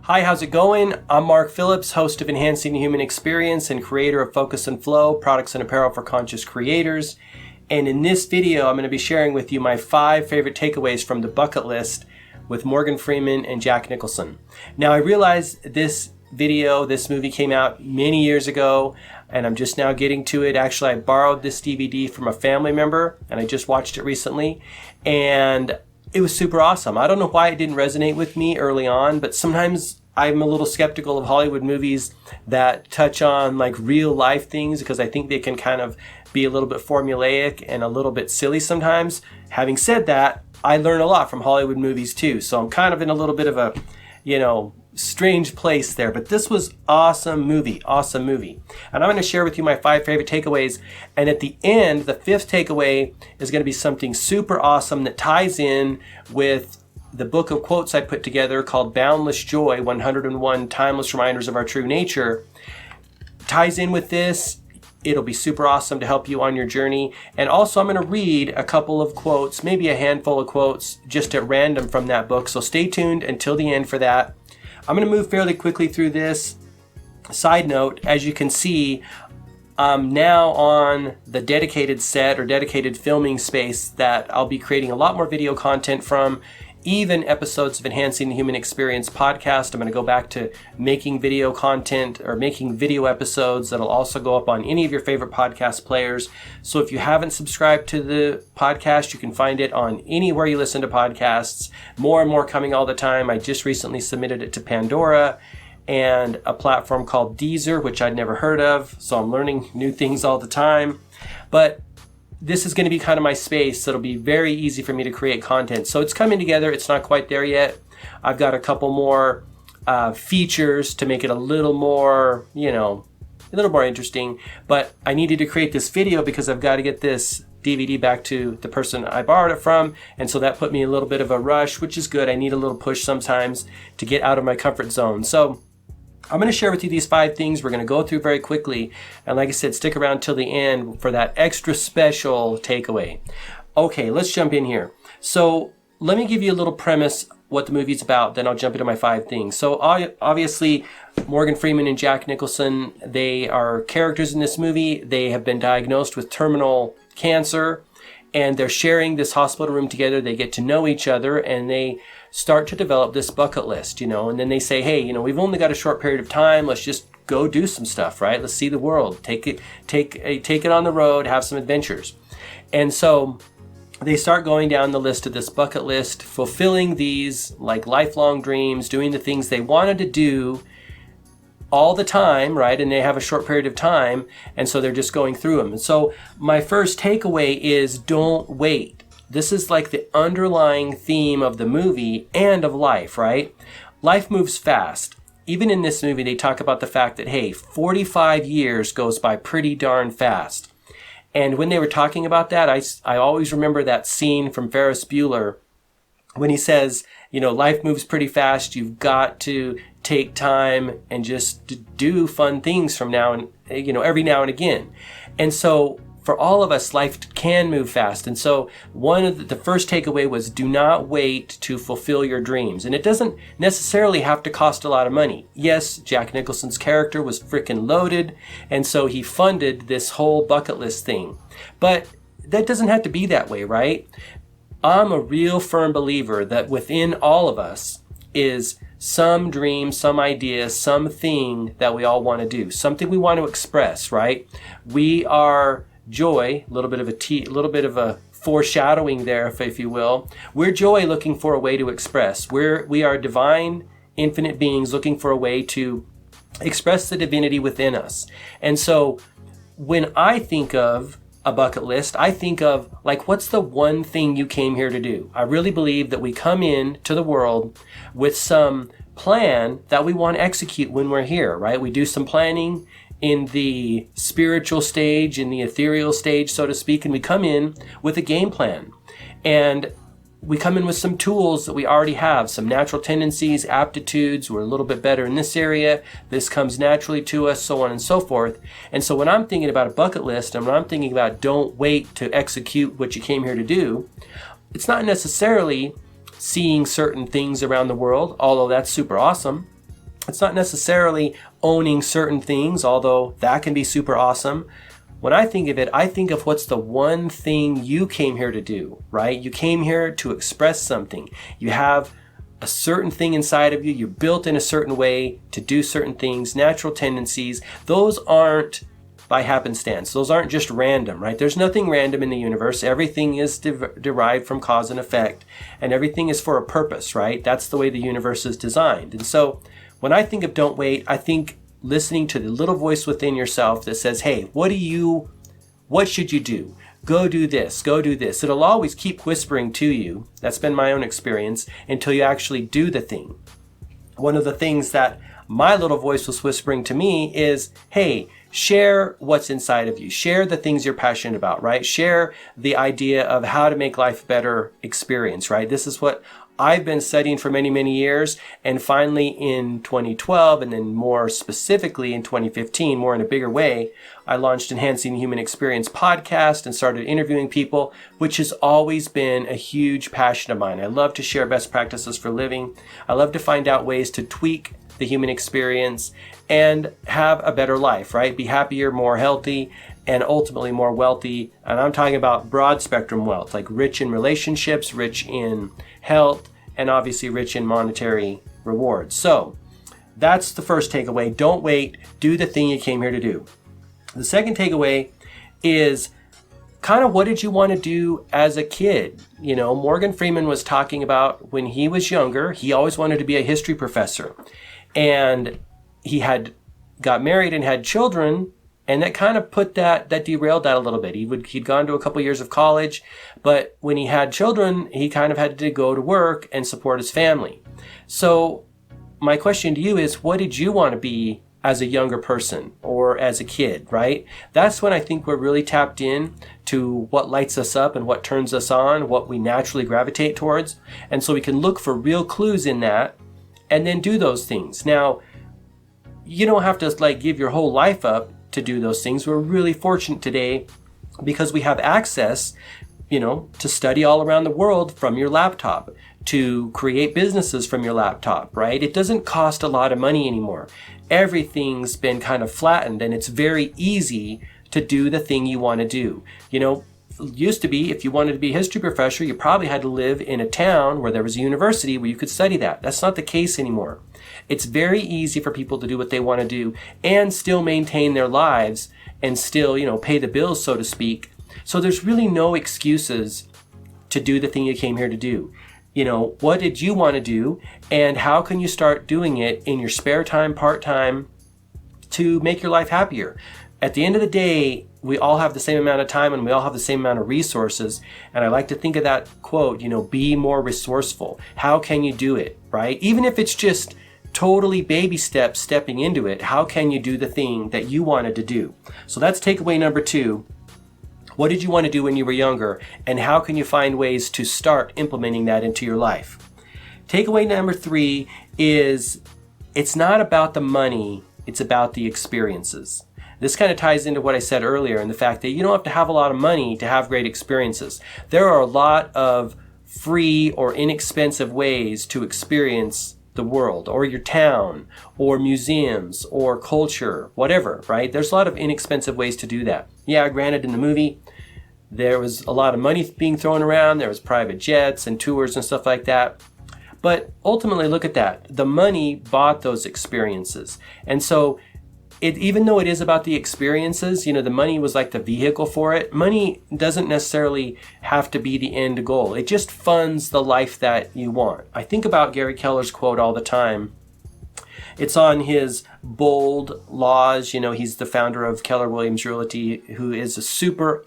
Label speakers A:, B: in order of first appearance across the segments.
A: Hi, how's it going? I'm Mark Phillips, host of Enhancing the Human Experience and creator of Focus and Flow, products and apparel for conscious creators. And in this video, I'm going to be sharing with you my 5 favorite takeaways from the bucket list with Morgan Freeman and Jack Nicholson. Now, I realize this movie came out many years ago, and I'm just now getting to it. Actually, I borrowed this DVD from a family member, and I just watched it recently, and it was super awesome. I don't know why it didn't resonate with me early on, but sometimes I'm a little skeptical of Hollywood movies that touch on like real life things because I think they can kind of be a little bit formulaic and a little bit silly sometimes. Having said that, I learn a lot from Hollywood movies too, so I'm kind of in a little bit of a, strange place there. But this was awesome movie. And I'm going to share with you my 5 favorite takeaways. And at the end, the 5th takeaway is going to be something super awesome that ties in with the book of quotes I put together called Boundless Joy, 101 Timeless Reminders of Our True Nature. Ties in with this. It'll be super awesome to help you on your journey. And also I'm going to read a couple of quotes, maybe a handful of quotes just at random from that book. So stay tuned until the end for that. I'm going to move fairly quickly through this. Side note, as you can see, I'm now on the dedicated set or dedicated filming space that I'll be creating a lot more video content from, even episodes of Enhancing the Human Experience podcast. I'm going to go back to making video content or making video episodes that'll also go up on any of your favorite podcast players. So if you haven't subscribed to the podcast, you can find it on anywhere you listen to podcasts. More and more coming all the time. I just recently submitted it to Pandora and a platform called Deezer, which I'd never heard of. So I'm learning new things all the time. But this is going to be kind of my space, so it'll be very easy for me to create content. So it's coming together. It's not quite there yet. I've got a couple more features to make it a little more, interesting. But I needed to create this video because I've got to get this DVD back to the person I borrowed it from. And so that put me in a little bit of a rush, which is good. I need a little push sometimes to get out of my comfort zone. So I'm going to share with you these 5 things we're going to go through very quickly. And like I said, stick around till the end for that extra special takeaway. Okay, let's jump in here. So let me give you a little premise what the movie's about, then I'll jump into my 5 things. So obviously, Morgan Freeman and Jack Nicholson, they are characters in this movie. They have been diagnosed with terminal cancer, and they're sharing this hospital room together. They get to know each other, and they start to develop this bucket list, and then they say, hey, we've only got a short period of time. Let's just go do some stuff, right? Let's see the world. Take it on the road, have some adventures. And so they start going down the list of this bucket list, fulfilling these like lifelong dreams, doing the things they wanted to do all the time, right? And they have a short period of time, and so they're just going through them. And so my first takeaway is don't wait. This is like the underlying theme of the movie and of life, right? Life moves fast. Even in this movie, they talk about the fact that, hey, 45 years goes by pretty darn fast. And when they were talking about that, I always remember that scene from Ferris Bueller when he says, life moves pretty fast. You've got to take time and just do fun things from now and, every now and again. And so for all of us, life can move fast. And so one of the first takeaway was do not wait to fulfill your dreams. And it doesn't necessarily have to cost a lot of money. Yes, Jack Nicholson's character was freaking loaded, and so he funded this whole bucket list thing. But that doesn't have to be that way, right? I'm a real firm believer that within all of us is some dream, some idea, something that we all want to do, something we want to express, right? We are joy, a little bit of a foreshadowing there, if you will. We're joy looking for a way to express. We are divine, infinite beings looking for a way to express the divinity within us. And so when I think of a bucket list, I think of like, what's the one thing you came here to do? I really believe that we come in to the world with some plan that we want to execute when we're here, right? We do some planning in the spiritual stage, in the ethereal stage, so to speak, and we come in with a game plan. And we come in with some tools that we already have, some natural tendencies, aptitudes. We're a little bit better in this area. This comes naturally to us, so on and so forth. And so when I'm thinking about a bucket list and when I'm thinking about don't wait to execute what you came here to do, it's not necessarily seeing certain things around the world, although that's super awesome. It's not necessarily owning certain things, although that can be super awesome. When I think of it, I think of what's the one thing you came here to do, right? You came here to express something. You have a certain thing inside of you. You're built in a certain way to do certain things, natural tendencies. Those aren't by happenstance. Those aren't just random, right? There's nothing random in the universe. Everything is derived from cause and effect, and everything is for a purpose, right? That's the way the universe is designed. And so when I think of don't wait, I think listening to the little voice within yourself that says, hey, what should you do? Go do this, go do this. It'll always keep whispering to you. That's been my own experience until you actually do the thing. One of the things that my little voice was whispering to me is, hey, share what's inside of you. Share the things you're passionate about, right? Share the idea of how to make life a better experience, right? This is what I've been studying for many, many years. And finally in 2012, and then more specifically in 2015, more in a bigger way, I launched Enhancing the Human Experience podcast and started interviewing people, which has always been a huge passion of mine. I love to share best practices for living. I love to find out ways to tweak the human experience and have a better life, right? Be happier, more healthy, and ultimately more wealthy. And I'm talking about broad spectrum wealth, like rich in relationships, rich in health, and obviously rich in monetary rewards. So that's the first takeaway. Don't wait. Do the thing you came here to do. The second takeaway is kind of what did you want to do as a kid? You know, Morgan Freeman was talking about when he was younger, he always wanted to be a history professor. And he had got married and had children, and that kind of that derailed that a little bit. He'd gone to a couple years of college, but when he had children, he kind of had to go to work and support his family. So my question to you is, what did you want to be as a younger person or as a kid, right? That's when I think we're really tapped in to what lights us up and what turns us on, what we naturally gravitate towards. And so we can look for real clues in that and then do those things. Now, you don't have to give your whole life up to do those things. We're really fortunate today because we have access, to study all around the world from your laptop, to create businesses from your laptop, right? It doesn't cost a lot of money anymore. Everything's been kind of flattened, and it's very easy to do the thing you want to do. Used to be, if you wanted to be a history professor, you probably had to live in a town where there was a university where you could study that. That's not the case anymore. It's very easy for people to do what they want to do and still maintain their lives and still, pay the bills, so to speak. So there's really no excuses to do the thing you came here to do. What did you want to do, and how can you start doing it in your spare time, part-time, to make your life happier? At the end of the day, we all have the same amount of time and we all have the same amount of resources. And I like to think of that quote, be more resourceful. How can you do it, right? Even if it's just totally baby steps, stepping into it, how can you do the thing that you wanted to do? So that's takeaway number 2. What did you want to do when you were younger, and how can you find ways to start implementing that into your life? Takeaway number 3 is it's not about the money, it's about the experiences. This kind of ties into what I said earlier and the fact that you don't have to have a lot of money to have great experiences. There are a lot of free or inexpensive ways to experience the world or your town or museums or culture, whatever, right? There's a lot of inexpensive ways to do that. Yeah, granted, in the movie, there was a lot of money being thrown around. There was private jets and tours and stuff like that. But ultimately, look at that. The money bought those experiences. And so even though it is about the experiences, the money was like the vehicle for it. Money doesn't necessarily have to be the end goal. It just funds the life that you want. I think about Gary Keller's quote all the time. It's on his bold laws. He's the founder of Keller Williams Realty, who is a super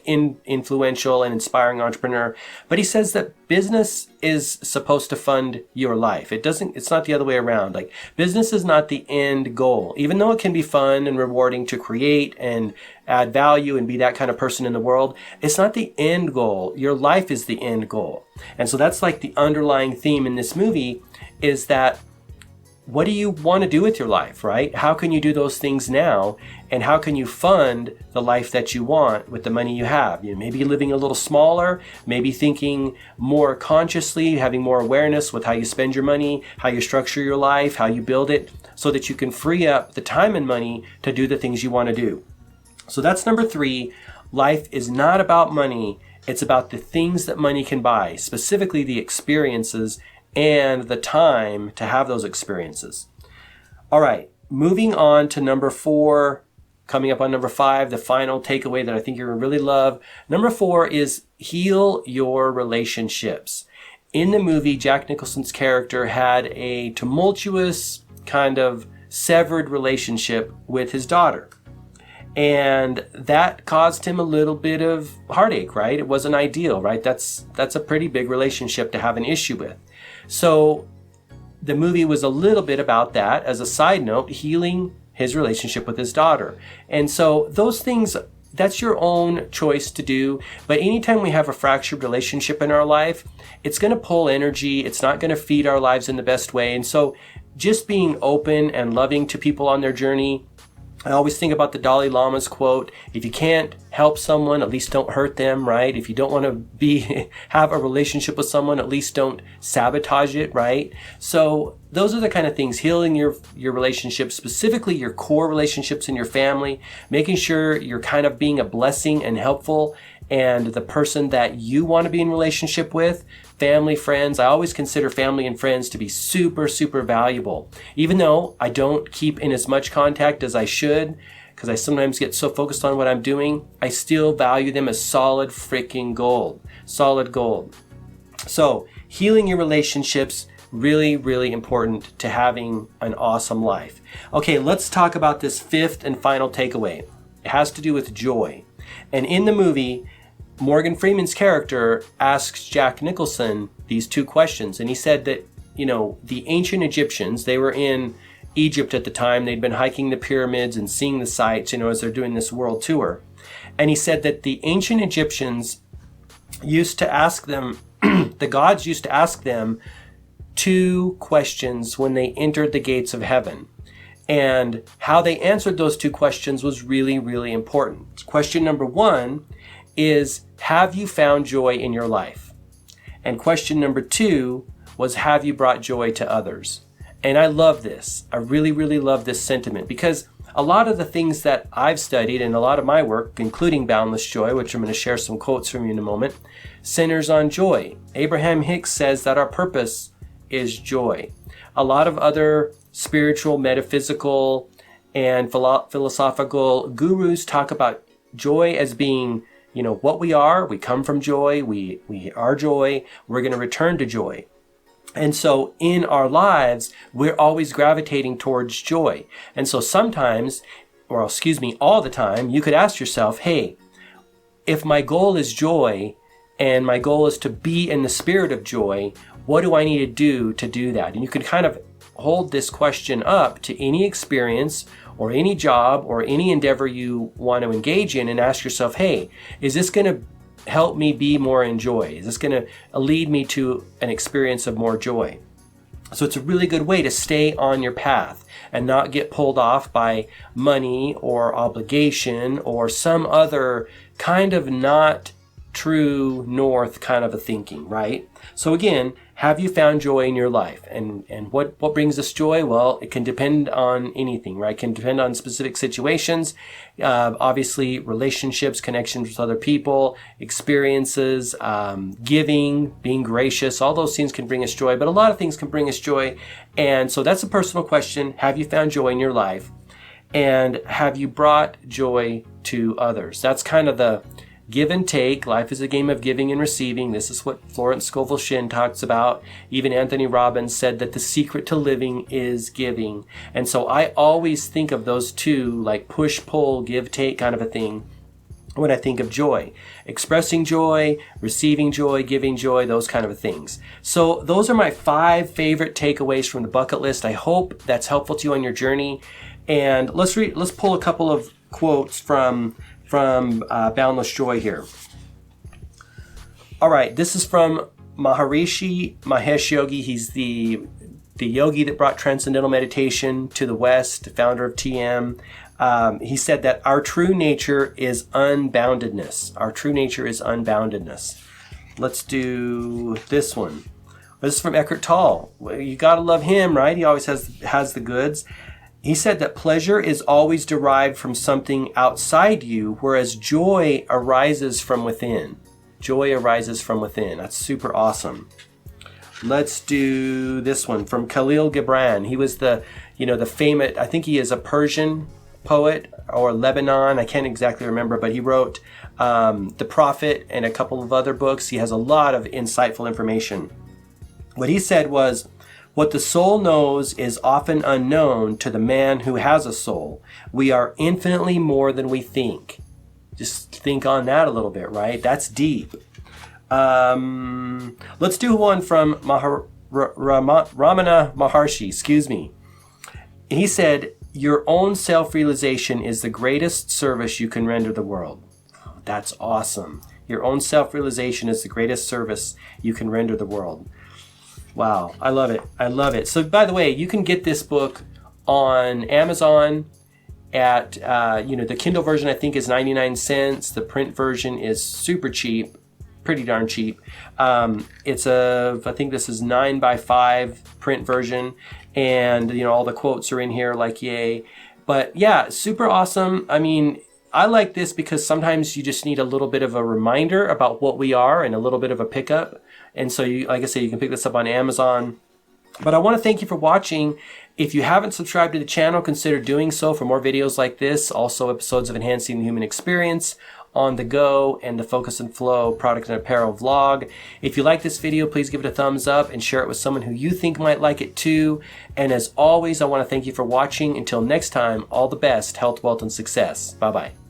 A: influential and inspiring entrepreneur. But he says that business is supposed to fund your life. It's not the other way around. Business is not the end goal. Even though it can be fun and rewarding to create and add value and be that kind of person in the world, it's not the end goal. Your life is the end goal. And so that's the underlying theme in this movie, is that what do you want to do with your life, right? How can you do those things now? And how can you fund the life that you want with the money you have? You know, maybe living a little smaller, maybe thinking more consciously, having more awareness with how you spend your money, how you structure your life, how you build it, so that you can free up the time and money to do the things you want to do. So that's number 3. Life is not about money. It's about the things that money can buy, specifically the experiences and the time to have those experiences. All right, moving on to number 4, coming up on number 5, the final takeaway that I think you're going to really love. Number 4 is heal your relationships. In the movie, Jack Nicholson's character had a tumultuous, kind of severed relationship with his daughter. And that caused him a little bit of heartache, right? It wasn't ideal, right? That's a pretty big relationship to have an issue with. So the movie was a little bit about that, as a side note, healing his relationship with his daughter. And so those things, that's your own choice to do. But anytime we have a fractured relationship in our life, it's going to pull energy. It's not going to feed our lives in the best way. And so just being open and loving to people on their journey. I always think about the Dalai Lama's quote, if you can't help someone, at least don't hurt them, right? If you don't want to have a relationship with someone, at least don't sabotage it, right? So those are the kind of things, healing your relationships, specifically your core relationships in your family, making sure you're kind of being a blessing and helpful, and the person that you want to be in relationship with, family, friends. I always consider family and friends to be super, super valuable. Even though I don't keep in as much contact as I should, because I sometimes get so focused on what I'm doing, I still value them as solid freaking gold. Solid gold. So healing your relationships, really, really important to having an awesome life. Okay, let's talk about this 5th and final takeaway. It has to do with joy. And in the movie, Morgan Freeman's character asks Jack Nicholson these 2 questions. And he said that, you know, the ancient Egyptians, they were in Egypt at the time. They'd been hiking the pyramids and seeing the sights, you know, as they're doing this world tour. And he said that the ancient Egyptians used to ask them, the gods used to ask them 2 questions when they entered the gates of heaven. And how they answered those 2 questions was really, really important. Question number 1 is, have you found joy in your life? And question number 2 was, have you brought joy to others? And I love this. I really, really love this sentiment, because a lot of the things that I've studied and a lot of my work, including Boundless Joy, which I'm going to share some quotes from you in a moment, centers on joy. Abraham Hicks says that our purpose is joy. A lot of other spiritual, metaphysical, and philosophical gurus talk about joy as being, you know, what we are. We come from joy. We are joy. We're going to return to joy. And so in our lives, we're always gravitating towards joy. And so sometimes, or excuse me, all the time, you could ask yourself, hey, if my goal is joy and my goal is to be in the spirit of joy, what do I need to do that? And you can kind of hold this question up to any experience or any job or any endeavor you want to engage in and ask yourself, hey, is this going to help me be more in joy? Is this going to lead me to an experience of more joy? So it's a really good way to stay on your path and not get pulled off by money or obligation or some other kind of not true north kind of a thinking, right? So again, have you found joy in your life? And what brings us joy? Well, it can depend on anything, right? It can depend on specific situations, obviously relationships, connections with other people, experiences, giving, being gracious. All those things can bring us joy, but a lot of things can bring us joy. And so that's a personal question. Have you found joy in your life? And have you brought joy to others? That's kind of the give and take. Life is a game of giving and receiving. This is what Florence Scovel Shinn talks about. Even Anthony Robbins said that the secret to living is giving. And so I always think of those 2, like push, pull, give, take kind of a thing when I think of joy. Expressing joy, receiving joy, giving joy, those kind of things. So those are my 5 favorite takeaways from the bucket list. I hope that's helpful to you on your journey. And let's pull a couple of quotes from Boundless Joy here. All right, this is from Maharishi Mahesh Yogi. He's the the yogi that brought transcendental meditation to the West, the founder of TM. He said that our true nature is unboundedness. Our true nature is unboundedness. Let's do this one. This is from Eckhart Tolle. You gotta love him, right? He always has the goods. He said that pleasure is always derived from something outside you, whereas joy arises from within. Joy arises from within. That's super awesome. Let's do this one from Khalil Gibran. He was the famous, I think he is a Persian poet or Lebanon. I can't exactly remember, but he wrote The Prophet and a couple of other books. He has a lot of insightful information. What he said was, what the soul knows is often unknown to the man who has a soul. We are infinitely more than we think. Just think on that a little bit, right? That's deep. Let's do one from Ramana Maharshi, He said, your own self-realization is the greatest service you can render the world. That's awesome. Your own self-realization is the greatest service you can render the world. Wow, I love it. I love it. So by the way, you can get this book on Amazon at, the Kindle version I think is 99 cents. The print version is super cheap, pretty darn cheap. I think this is 9x5 print version. And, all the quotes are in here, like, yay. But yeah, super awesome. I mean, I like this because sometimes you just need a little bit of a reminder about what we are and a little bit of a pickup. And so, like I said, you can pick this up on Amazon. But I want to thank you for watching. If you haven't subscribed to the channel, consider doing so for more videos like this. Also, episodes of Enhancing the Human Experience, On the Go, and the Focus and Flow Product and Apparel vlog. If you like this video, please give it a thumbs up and share it with someone who you think might like it too. And as always, I want to thank you for watching. Until next time, all the best, health, wealth, and success. Bye-bye.